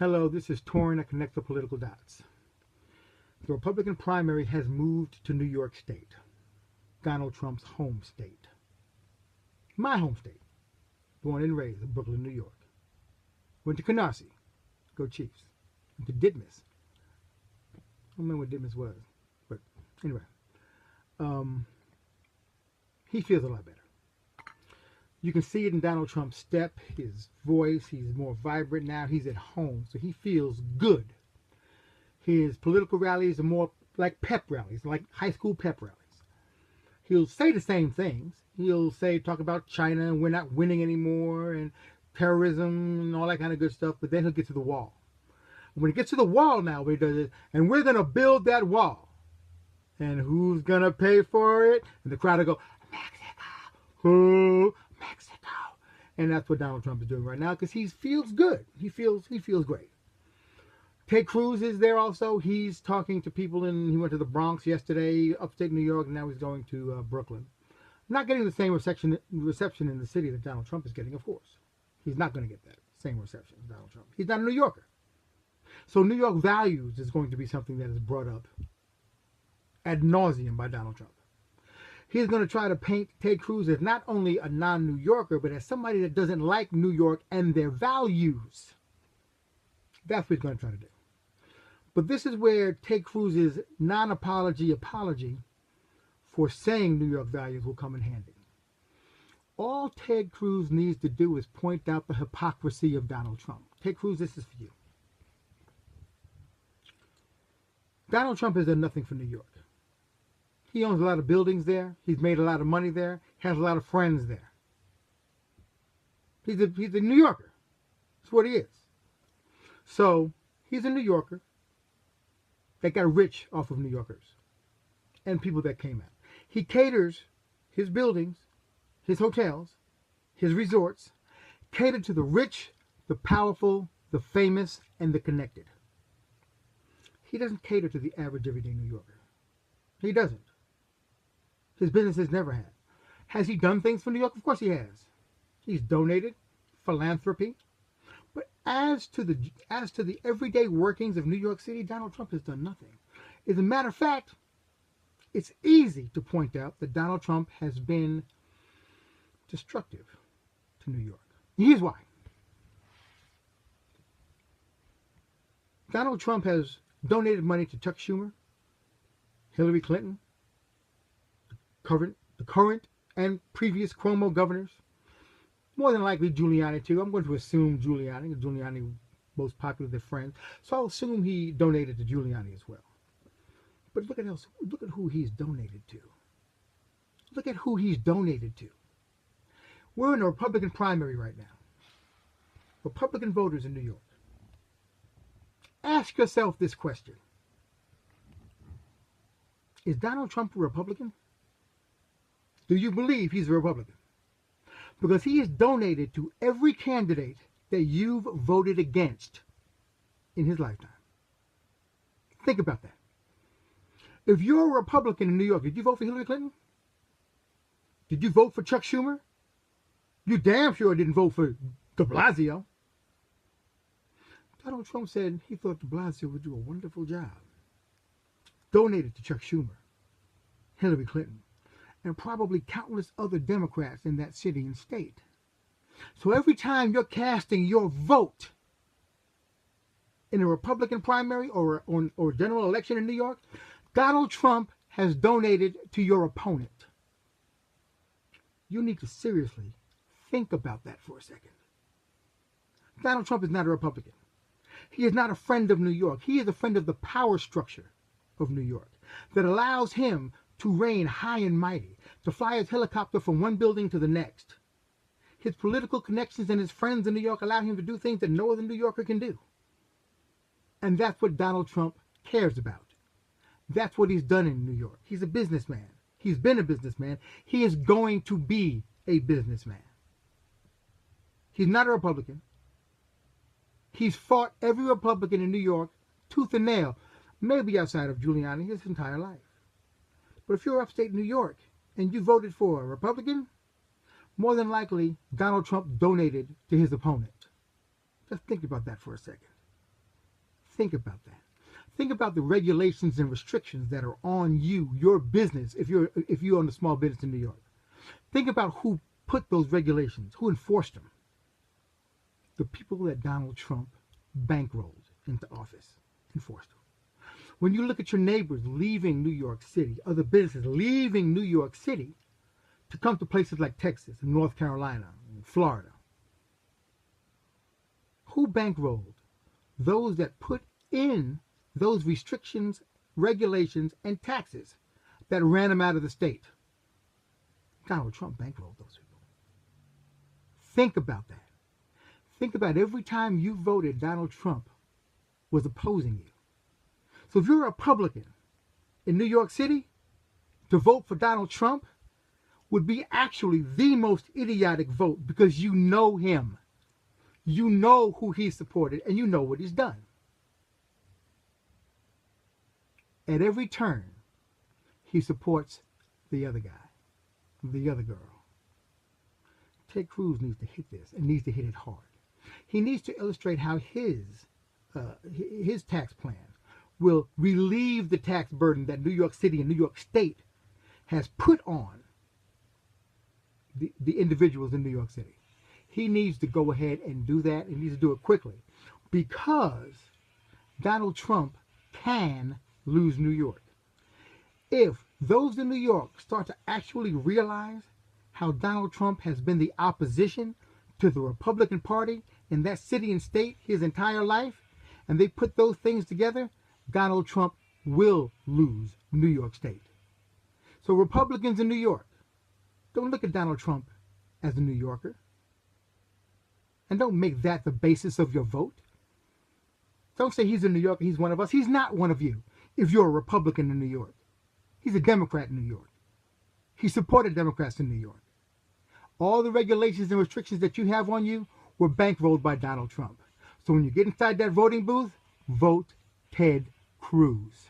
Hello, this is Torn that connects the political dots. The Republican primary has moved to New York State, Donald Trump's home state. My home state, born and raised in Brooklyn, New York. Went to Canarsie, go Chiefs. Went to Ditmas. I don't remember what Ditmas was, but anyway. He feels a lot better. You can see it in Donald Trump's step, his voice. He's more vibrant now. He's at home, so he feels good. His political rallies are more like pep rallies, like high school pep rallies. He'll say the same things. He'll talk about China and we're not winning anymore and terrorism and all that kind of good stuff, but then he'll get to the wall. And when he gets to the wall now, what he does is, and we're going to build that wall. And who's going to pay for it? And the crowd will go, Mexico. Who? Mexico. And that's what Donald Trump is doing right now because he feels good. He feels great. Ted Cruz is there also. He's talking to people he went to the Bronx yesterday, upstate New York, and now he's going to Brooklyn. Not getting the same reception in the city that Donald Trump is getting, of course. He's not going to get that same reception as Donald Trump. He's not a New Yorker. So New York values is going to be something that is brought up ad nauseum by Donald Trump. He's going to try to paint Ted Cruz as not only a non-New Yorker, but as somebody that doesn't like New York and their values. That's what he's going to try to do. But this is where Ted Cruz's non-apology for saying New York values will come in handy. All Ted Cruz needs to do is point out the hypocrisy of Donald Trump. Ted Cruz, this is for you. Donald Trump has done nothing for New York. He owns a lot of buildings there. He's made a lot of money there. Has a lot of friends there. He's a New Yorker. That's what he is. So he's a New Yorker that got rich off of New Yorkers and people that came out. He caters his buildings, his hotels, his resorts, catered to the rich, the powerful, the famous, and the connected. He doesn't cater to the average everyday New Yorker. He doesn't. His businesses never have. Has he done things for New York? Of course he has. He's donated, philanthropy. But as to the everyday workings of New York City, Donald Trump has done nothing. As a matter of fact, it's easy to point out that Donald Trump has been destructive to New York. Here's why. Donald Trump has donated money to Chuck Schumer, Hillary Clinton, the current and previous Cuomo governors, more than likely Giuliani too. I'm going to assume Giuliani most popular of their friends, so I'll assume he donated to Giuliani as well. But look at who he's donated to. Look at who he's donated to. We're in a Republican primary right now. Republican voters in New York. Ask yourself this question. Is Donald Trump a Republican? Do you believe he's a Republican? Because he is donated to every candidate that you've voted against in his lifetime. Think about that. If you're a Republican in New York, did you vote for Hillary Clinton? Did you vote for Chuck Schumer? You damn sure didn't vote for de Blasio. Donald Trump said he thought de Blasio would do a wonderful job. Donated to Chuck Schumer, Hillary Clinton, and probably countless other Democrats in that city and state. So every time you're casting your vote in a Republican primary or general election in New York, Donald Trump has donated to your opponent. You need to seriously think about that for a second. Donald Trump is not a Republican. He is not a friend of New York. He is a friend of the power structure of New York that allows him to reign high and mighty, to fly his helicopter from one building to the next. His political connections and his friends in New York allow him to do things that no other New Yorker can do. And that's what Donald Trump cares about. That's what he's done in New York. He's a businessman. He's been a businessman. He is going to be a businessman. He's not a Republican. He's fought every Republican in New York tooth and nail, maybe outside of Giuliani, his entire life. But if you're upstate New York and you voted for a Republican, more than likely Donald Trump donated to his opponent. Just think about that for a second. Think about that. Think about the regulations and restrictions that are on you, your business, if you own a small business in New York. Think about who put those regulations, who enforced them. The people that Donald Trump bankrolled into office enforced them. When you look at your neighbors leaving New York City, other businesses leaving New York City to come to places like Texas and North Carolina and Florida, who bankrolled? Those that put in those restrictions, regulations, and taxes that ran them out of the state. Donald Trump bankrolled those people. Think about that. Think about every time you voted, Donald Trump was opposing you. So if you're a Republican in New York City, to vote for Donald Trump would be actually the most idiotic vote because you know him. You know who he supported and you know what he's done. At every turn, he supports the other guy, the other girl. Ted Cruz needs to hit this and needs to hit it hard. He needs to illustrate how his tax plan will relieve the tax burden that New York City and New York State has put on the individuals in New York City. He needs to go ahead and do that. He needs to do it quickly because Donald Trump can lose New York. If those in New York start to actually realize how Donald Trump has been the opposition to the Republican Party in that city and state his entire life, and they put those things together, Donald Trump will lose New York State. So Republicans in New York, don't look at Donald Trump as a New Yorker. And don't make that the basis of your vote. Don't say he's a New Yorker, he's one of us. He's not one of you if you're a Republican in New York. He's a Democrat in New York. He supported Democrats in New York. All the regulations and restrictions that you have on you were bankrolled by Donald Trump. So when you get inside that voting booth, vote Ted Cruz.